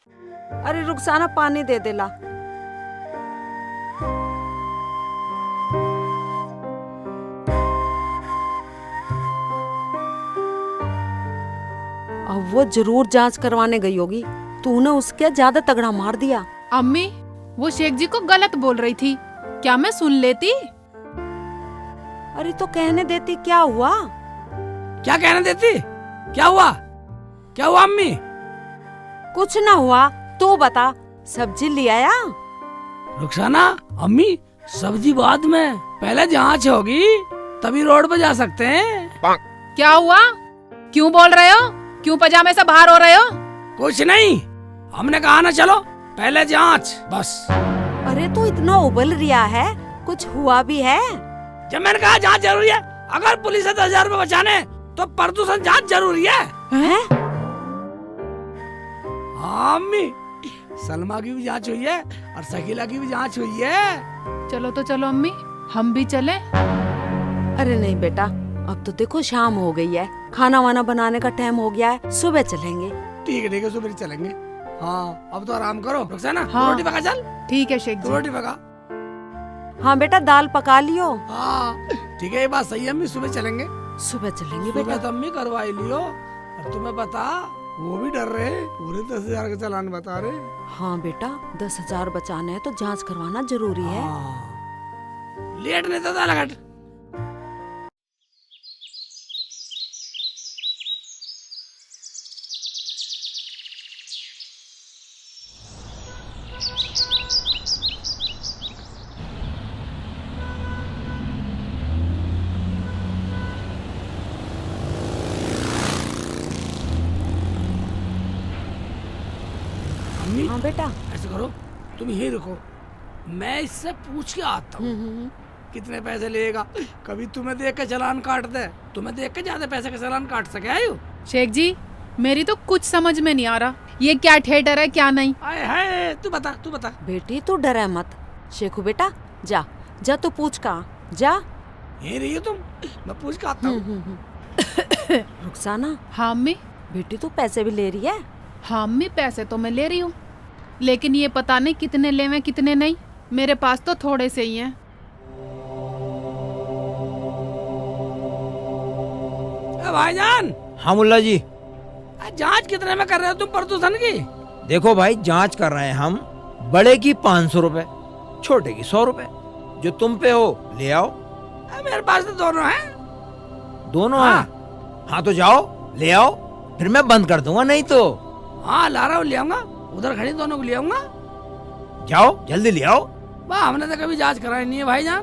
अरे रुखसाना पानी दे दे ला। अब वो जरूर जांच करवाने गई होगी, तूने उसके ज्यादा तगड़ा मार दिया। अम्मी वो शेख जी को गलत बोल रही थी, क्या मैं सुन लेती? अरे तो कहने देती, क्या हुआ? क्या कहने देती? क्या हुआ? क्या हुआ अम्मी? कुछ ना हुआ, तू बता। सब्जी ले आया? रुखसाना, अम्मी सब्जी बाद में, पहले जांच होगी तभी रोड पे जा सकते हैं। क्या हुआ? क्यों बोल रहे हो? क्यों पजामे से बाहर हो रहे हो? कुछ नहीं, हमने कहा ना चलो पहले जांच, बस। अरे तू इतना उबल रिया है, कुछ हुआ भी है? जब मैंने कहा जांच जरूरी है, अगर पुलिस से 10,000 रुपए बचाने तो प्रदूषण जांच जरूरी है। हैं? हाँ अम्मी, सलमा की भी जांच हुई है और शकीला की भी जांच हुई है। चलो तो चलो अम्मी, हम भी चले। अरे नहीं बेटा, अब तो देखो शाम हो गई है, खाना वाना बनाने का टाइम हो गया है, सुबह चलेंगे। ठीक है सुबह चलेंगे। हाँ अब तो आराम करो रुखसाना, हाँ। रोटी पका चल। ठीक है शेख जी। रोटी पका। हाँ बेटा, दाल पका लियो। हाँ ठीक है, ये बात सही है अम्मी, सुबह चलेंगे। सुबह चलेंगे सुबह बेटा। तो अम्मी करवाई लियो। और तुम्हें पता, वो भी डर रहे, पूरे 10,000 का चालान बता रहे। हाँ बेटा, 10,000 बचाने हैं तो जांच करवाना जरूरी है। हाँ। लेट नहीं तो लगट। हाँ बेटा। ऐसे करो, तुम यही रुको, मैं इससे पूछ के आता हूँ कितने पैसे लेगा। कभी तुम्हें देख के चालान काट दे, तुम्हें देख के ज्यादा पैसे का चालान काट सके। आयु शेख जी, मेरी तो कुछ समझ में नहीं आ रहा, ये क्या थिएटर है क्या नहीं। आए हाय, तू बता। बेटी तू डरे मत। शेखू बेटा, जा जा, तू पूछ का जा। यही रही हो तुम, मैं पूछ के आता हूँ। रुखसाना। हाँ अम्मी। बेटी तू पैसे भी ले रही है? हाँ अम्मी, पैसे तो मैं ले रही हूँ, लेकिन ये पता नहीं कितने लेवे कितने नहीं, मेरे पास तो थोड़े से ही हैं। भाईजान। हाँ मुल्ला जी। जांच कितने में कर रहे हो तुम प्रदूषण की? देखो भाई, जांच कर रहे हैं हम। बड़े की 500 रुपए, छोटे की 100 रुपए। जो तुम पे हो ले आओ। मेरे पास तो दोनों हैं। दोनों हाँ। हैं? हाँ तो जाओ ले आओ, फिर मैं बंद कर दूंगा नहीं तो। हाँ ला रहा हूँ, ले आऊंगा, उधर खड़ी दोनों को ले आऊंगा। जाओ जल्दी ले आओ। वाह, हमने तो कभी जांच कराई नहीं है भाईजान।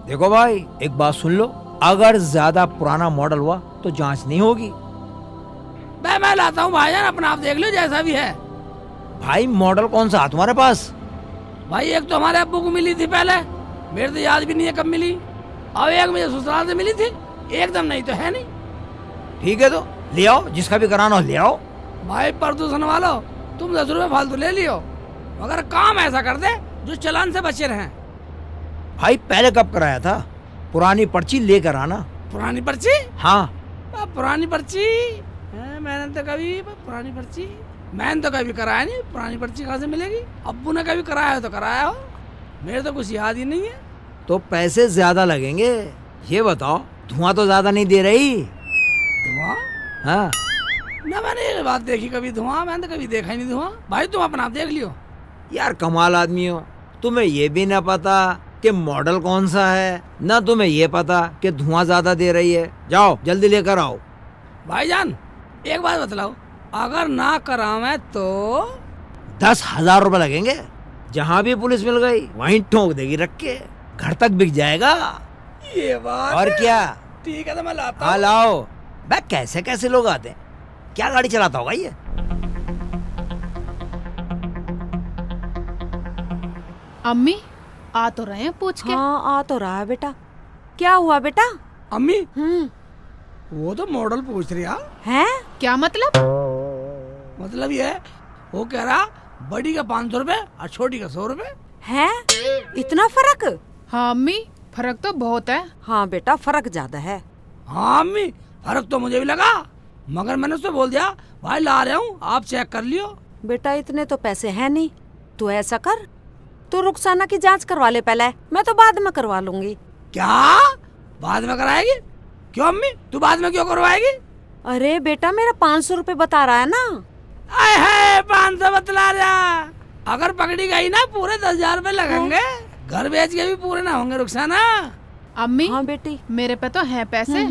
देखो भाई, एक बात सुन लो, अगर ज्यादा पुराना मॉडल हुआ तो जांच नहीं होगी। मैं लाता हूँ भाईजान, अपना आप देख लो जैसा भी है। भाई मॉडल कौन सा है तुम्हारे पास? भाई एक तो हमारे अब्बू को मिली थी पहले, मेरे तो याद भी नहीं है कब मिली। और एक मुझे ससुराल से मिली थी, एकदम नहीं तो है नहीं। ठीक है तो ले आओ, जिसका भी कराना हो ले आओ। भाई प्रदूषण वालों, तुम 10 रुपए फालतू ले लियो, मगर काम ऐसा कर दे जो चालान से बचे रहें। भाई पहले कब कराया था? पुरानी पर्ची लेकर आना। पुरानी पर्ची? हाँ। पुरानी पर्ची मैंने तो कभी कराया नहीं। पुरानी पर्ची कहाँ से मिलेगी? अब्बू ने कभी कराया हो तो कराया हो, मेरे तो कुछ याद ही नहीं है। तो पैसे ज्यादा लगेंगे। ये बताओ, धुआं तो ज्यादा नहीं दे रही? धुआं? हाँ। ना मैंने ये बात देखी कभी धुआं, मैंने तो कभी देखा ही नहीं धुआं। भाई तुम अपना आप देख लियो। यार कमाल आदमी हो, तुम्हें ये भी ना पता कि मॉडल कौन सा है, ना तुम्हें ये पता कि धुआं ज्यादा दे रही है। जाओ जल्दी लेकर आओ। भाईजान एक बात बतलाओ, अगर ना करावे तो? 10,000 रुपए लगेंगे। जहाँ भी पुलिस मिल गई वहीं ठोक देगी रख के, घर तक बिक जाएगा। ये बात और क्या? ठीक है तो मैं लाता हाँ हूँ। लाओ। भाई कैसे कैसे लोग आते हैं, क्या गाड़ी चलाता होगा ये? अम्मी आ तो रहे हैं पूछ के। हाँ आ तो रहा है बेटा। क्या हुआ बेटा? अम्मी वो तो मॉडल पूछ रही है? क्या मतलब? मतलब ये है, वो कह रहा बड़ी का 500 रुपए और छोटी का 100 रुपए है। इतना फर्क? हाँ अम्मी, फर्क तो बहुत है। हाँ बेटा, फर्क ज्यादा है। हाँ अम्मी, फर्क तो मुझे भी लगा, मगर मैंने उससे बोल दिया भाई ला रहा हूँ, आप चेक कर लियो। बेटा इतने तो पैसे हैं नहीं, तू ऐसा कर, तू रुखसाना की जांच करवा ले पहले, मैं तो बाद में करवा लूंगी। क्या बाद में कराएगी? क्यों अम्मी, तू बाद में क्यों करवाएगी? अरे बेटा मेरा 500 रुपए बता रहा है ना। आए है 500 बतला रहा। अगर पकड़ी गई ना पूरे 10,000 रुपए लगेंगे। घर बेच के भी पूरे ना होंगे रुखसाना। अम्मी हाँ बेटी। मेरे पे तो हैं पैसे,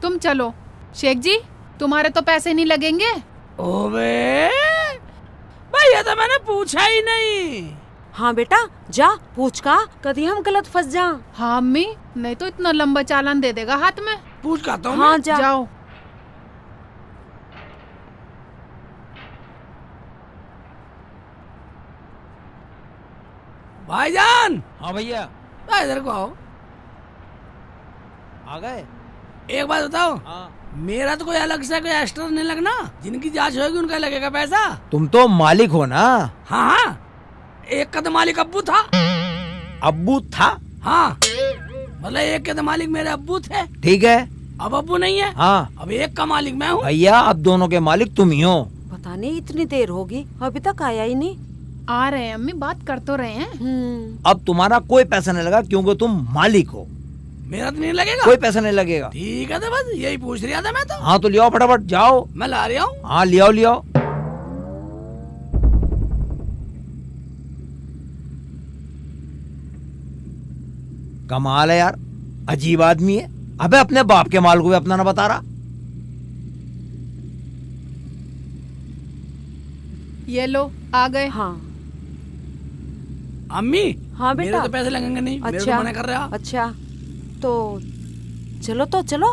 तुम चलो। शेख जी तुम्हारे तो पैसे नहीं लगेंगे। ओबे भैया तो मैंने पूछा ही नहीं। हाँ बेटा जा पूछ का, कभी हम गलत फंस जा। हाँ अम्मी, नहीं तो इतना लंबा चालान दे देगा हाथ में। पूछ का तो हाँ जा। जाओ। भाईजान हाँ भैया इधर को आओ। आ गए। एक बात बताओ, हाँ। मेरा तो कोई अलग से कोई एक्स्ट्रा नहीं लगना। जिनकी जांच होगी उनका लगेगा पैसा। तुम तो मालिक हो ना। हाँ हाँ, एक का तो मालिक अब्बू था। अब्बू था? हाँ मतलब एक के तो मालिक मेरे अब्बू थे, ठीक है। अब अब्बू नहीं है। हाँ अब एक का मालिक मैं हूँ। भैया अब दोनों के मालिक तुम ही हो। पता नहीं इतनी देर होगी, अभी तक आया ही नहीं। आ रहे हैं अम्मी, बात कर तो रहे हैं। अब तुम्हारा कोई पैसा नहीं लगा क्योंकि तुम मालिक हो। मेरा तो नहीं लगेगा। कोई पैसा नहीं लगेगा। ठीक है तो बस यही पूछ रहा था मैं तो। हाँ तो ले आओ फटाफट, जाओ। मैं ला रहा हूँ। हाँ ले आओ ले आओ। कमाल है यार, अजीब आदमी है। अबे अपने बाप के माल को भी अपना ना बता रहा। ये लो आ गए। हाँ अम्मी हाँ बेटा। मेरे तो पैसे लगेंगे नहीं। मेरे अच्छा को मना कर रहा। अच्छा तो चलो।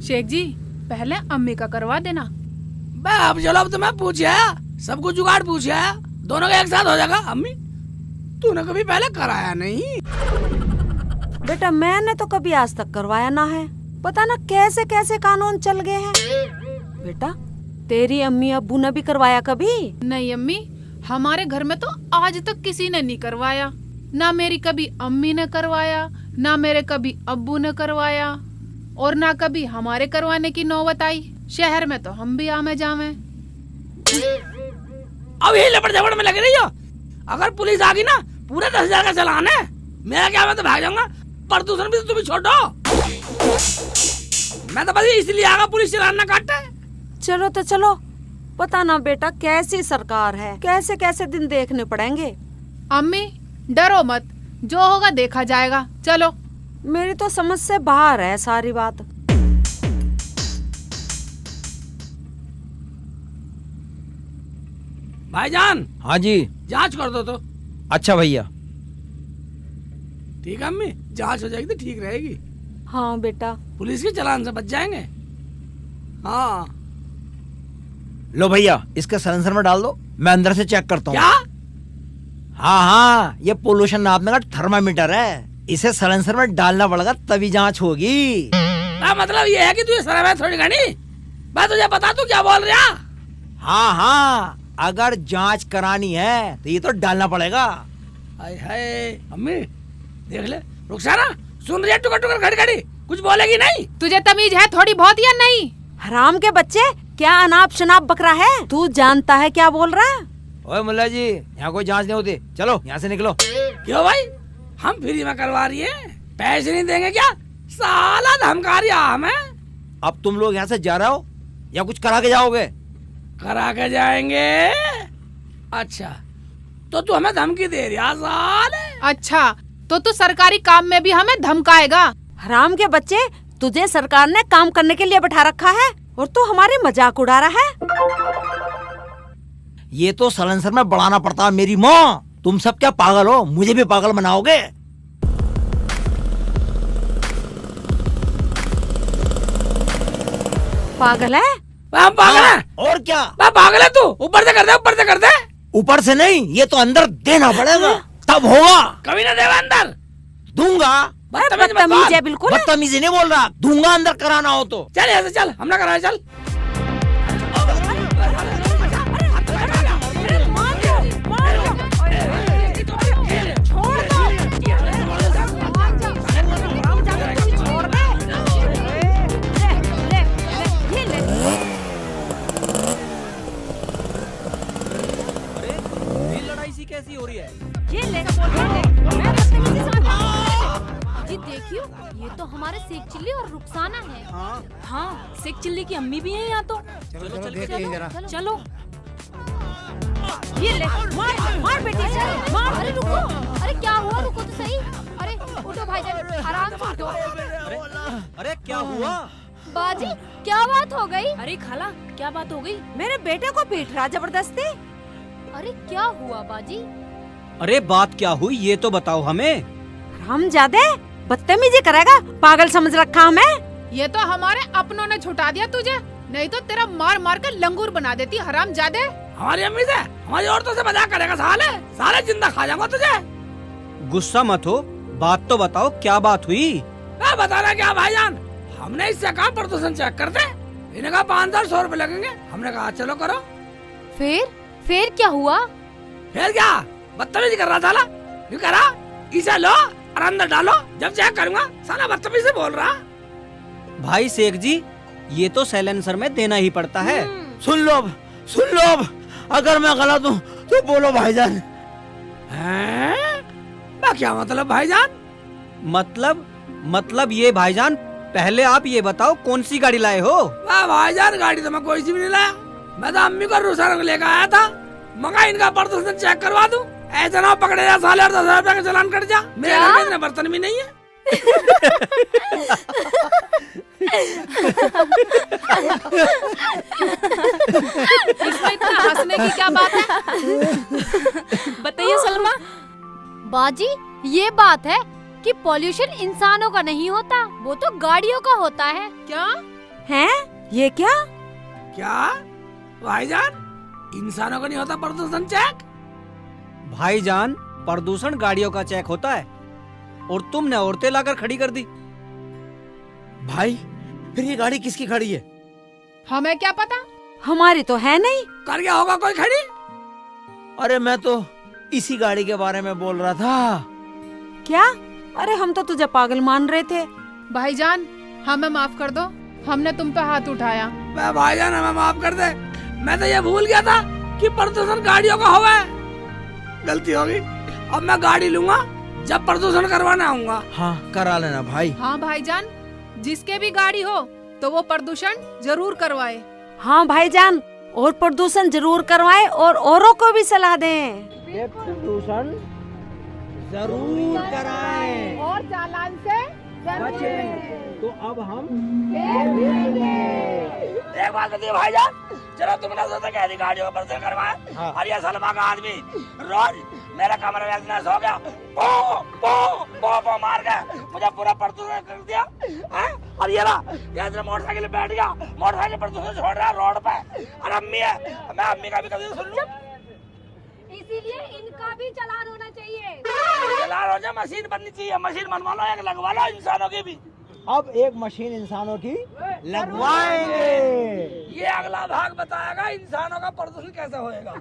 शेख जी पहले अम्मी का करवा देना। बे अब चलो, अब तो मैं पूछ आया, सब कुछ जुगाड़ पूछ आया, दोनों का एक साथ हो जाएगा। अम्मी तूने कभी पहले कराया नहीं? बेटा मैंने तो कभी आज तक करवाया ना है, पता ना कैसे कैसे कानून चल गए हैं। बेटा तेरी अम्मी अब्बू ने भी करवाया कभी? नहीं अम्मी, हमारे घर में तो आज तक किसी ने नहीं करवाया। ना मेरी कभी अम्मी ने करवाया, ना मेरे कभी अब्बू ने करवाया, और ना कभी हमारे करवाने की नौबत आई। शहर में तो हम भी आमे जावे। अब यही लपड़ झपड़ में लग रही हो। अगर पुलिस आ गई ना, पूरे 10,000 का चालान है। मेरा क्या, मैं तो भाग जाऊंगा। प्रदूषण भी तो तुम ही छोड़ो। मैं तो बस इसलिए आगा पुलिस चालान ना काटे। चलो तो चलो, पता ना बेटा कैसी सरकार है, कैसे कैसे दिन देखने पड़ेंगे। अम्मी डरो मत, जो होगा देखा जाएगा। चलो। मेरी तो समझ से बाहर है सारी बात। भाईजान हाँ जी। जांच कर दो तो। अच्छा भैया। ठीक है अम्मी, जांच हो जाएगी तो ठीक रहेगी। हाँ बेटा। पुलिस के चालान से बच जाएंगे। हाँ लो भैया इसके साइलेंसर में डाल दो, मैं अंदर से चेक करता हूँ। क्या? हाँ ये पोल्यूशन नापने का थर्मामीटर है, इसे साइलेंसर में डालना पड़ेगा तभी जांच होगी। मतलब ये है कि तुझे शर्म है थोड़ी घनी? मैं तुझे बता तू क्या बोल रहा? हाँ अगर जांच करानी है तो ये तो डालना पड़ेगा। हाय हाय अम्मी देख ले, रुखसाना सुन रही है? टुकर टुकर खड़ी खड़ी कुछ बोलेगी नहीं? तुझे तमीज है थोड़ी बहुत या नहीं? हराम के बच्चे, क्या अनाप शनाप बकरा है? तू जानता है क्या बोल रहा है? ओए मुल्ला जी यहाँ कोई जांच नहीं होती, चलो यहाँ से निकलो। क्यों भाई, हम फ्री में करवा रही है, पैसे नहीं देंगे क्या? साला धमका रही हमें। अब तुम लोग यहाँ से जा रहे हो या कुछ करा के जाओगे? करा के जाएंगे। अच्छा तो तू हमें धमकी दे रही है साले? अच्छा तो तू सरकारी काम में भी हमें धमकाएगा? हराम के बच्चे, तुझे सरकार ने काम करने के लिए बैठा रखा है और तू हमारी मजाक उड़ा रहा है। ये तो साइलेंसर में बढ़ाना पड़ता है मेरी माँ। तुम सब क्या पागल हो, मुझे भी पागल बनाओगे? पागल है? हम पागल है? और क्या? पागल है तू? ऊपर से कर दे, ऊपर से कर दे। ऊपर से नहीं, ये तो अंदर देना पड़ेगा तब होगा। कभी ना देवा अंदर। दूंगा। बदतमीज है बिल्कुल। बदतमीजी नहीं बोल रहा, दूंगा अंदर कराना हो तो। चल यहाँ से चल, हम ना कराए चल। कैसी हो रही है? ये ले मैं बदतमीजी से बात जी देखियो, ये तो हमारे शेख चिल्ली और रुखसाना है। हाँ, शेख चिल्ली की अम्मी भी है यहाँ तो। चलो चल के देखते हैं जरा। चलो। ये ले मार बेटी से मार। अरे रुको, अरे क्या हुआ, रुको तो सही। अरे उठो भाईजान, आराम से उठो। अरे क्या हुआ? बाजी क्या बात हो गई? अरे खाला, क्या बात हो गई? मेरे बेटे को पीट रहा जबरदस्ती। अरे क्या हुआ बाजी? अरे बात क्या हुई ये तो बताओ हमें। हम ज्यादा बदतमीजी करेगा, पागल समझ रखा हमें। ये तो हमारे अपनों ने छुटा दिया तुझे, नहीं तो तेरा मार मार कर लंगूर बना देती हराम जादे। हमारी अम्मी से, हमारी औरतों से मजाक करेगा साले, साले जिंदा खा जाऊंगा तुझे। गुस्सा मत हो, बात तो बताओ क्या बात हुई। बताना क्या भाईजान, हमने इससे कहा प्रदूषण चेक कर दे। इन्हें कहा 500 रुपए लगेंगे। हमने कहा चलो करो। फिर क्या हुआ? फिर क्या, बदतमीजी कर रहा साला। यूं करा, इसे लो और अंदर डालो, जब चेक करूंगा साला बदतमीजी से बोल रहा। भाई शेख जी, ये तो साइलेंसर में देना ही पड़ता है। सुन लो अब, अगर मैं गलत हूँ तो बोलो भाईजान। क्या मतलब भाईजान? मतलब ये भाईजान, पहले आप ये बताओ कौन सी गाड़ी लाए हो? वाह भाईजान, गाड़ी तो मैं कोई सी भी नहीं लाया। मैं तो अम्मी को रूसा लेकर आया था। मगा इनका प्रदूषण चेक करवा दूं। ऐसा ना पकड़े जा साले और 10,000 रुपए का चालान कट जा। मेरे घर में इतने बर्तन भी नहीं है। इसमें इतना हंसने की क्या बात है? बताइए सलमा। बाजी ये बात है कि पॉल्यूशन इंसानों का नहीं होता, वो तो गाड़ियों का होता है। क्या हैं? ये क्या? क्या भाईजान, इंसानों को नहीं होता प्रदूषण चेक? भाईजान, प्रदूषण गाड़ियों का चेक होता है और तुमने औरतें लाकर खड़ी कर दी। भाई फिर ये गाड़ी किसकी खड़ी है? हमें क्या पता? हमारी तो है नहीं। कर गया होगा कोई खड़ी। अरे मैं तो इसी गाड़ी के बारे में बोल रहा था। क्या? अरे हम तो तुझे पागल मान रहे थे। भाईजान हमें माफ कर दो, हमने तुम पे हाथ उठाया। मैं भाईजान हमें माफ कर दे। मैं तो ये भूल गया था कि प्रदूषण गाड़ियों का हुआ है। गलती होगी, अब मैं गाड़ी लूंगा जब प्रदूषण करवाने आऊंगा। हाँ करा लेना भाई। हाँ भाईजान, जिसके भी गाड़ी हो तो वो प्रदूषण जरूर करवाए। हाँ भाईजान, और प्रदूषण जरूर करवाए और औरों को भी सलाह दें। प्रदूषण जरूर कराएं और चालान से बचें। तो अब हम एक बात बताइए भाईजान, जरा तुमने सोचा कि ऐसी गाड़ियों का प्रदूषण करवाए? हाँ। और ये सलमा का आदमी रोज मेरे कमरे में इतना सो गया, पो मार के मुझे पूरा प्रदूषण कर दिया है? और ये ना, ये इधर मोटरसाइकिल पे बैठ गया, मोटरसाइकिल प्रदूषण छोड़ रहा है रोड पे। और अम्मी है, मैं अम्मी का भी कभी सुन लूं। इसीलिए इनका भी चालान होना चाहिए। चला रोजा मशीन बननी चाहिए, मशीन बनवा लो, एक लगवा लो इंसानों की भी। अब एक मशीन इंसानों की लगवाएंगे। ये अगला भाग बताएगा इंसानों का प्रदूषण कैसे होएगा।